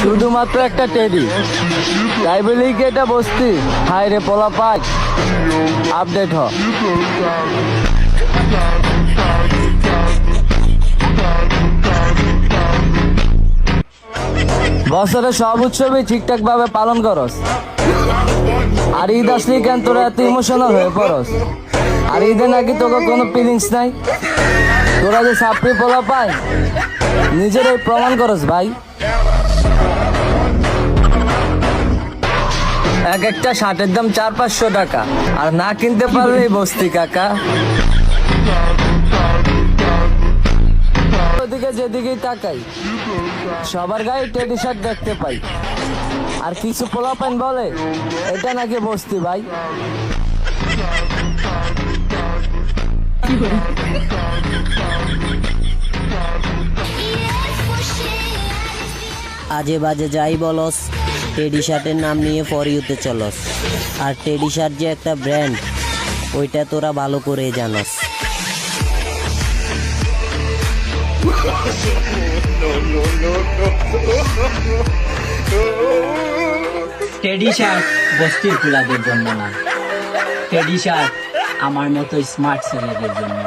শুধুমাত্র একটা টেডি, তাই বলি কি এটা বস্তি? হায় রে পোলা পাক, আপডেট হ। বছরের সব উৎসবই ঠিকঠাক ভাবে পালন করস, আর ঈদ আসলে কেন তোরা এত ইমোশনাল হয়ে পড়স? আর ঈদে নাকি তোকে কোনো ফিলিংস নাই? তোরা যে সাপড়ি পোলা পায় নিজেরাই প্রমাণ করস ভাই। এক একটা শার্টের দাম 400-500 টাকা, আর না কিনতে পারলেই বস্তি কাকা। ওদিকে যেদিকেই তাকাই সবার গায়ে টেডি শার্ট দেখতে পাই, আর কিছু পোলাপান বলে এটা নাকি বস্তি ভাই। আজে বাজে যাই বলস, টেডি শার্টের নাম নিয়ে ফর ইউতে চলস। আর টেডি শার্ট যে একটা ব্র্যান্ড, ওইটা তোরা ভালো করে জানস। টেডি শার্ট বস্তির কুলাদের জন্য না, টেডি শার্ট আমার মতো স্মার্ট ছেলেদের জন্য।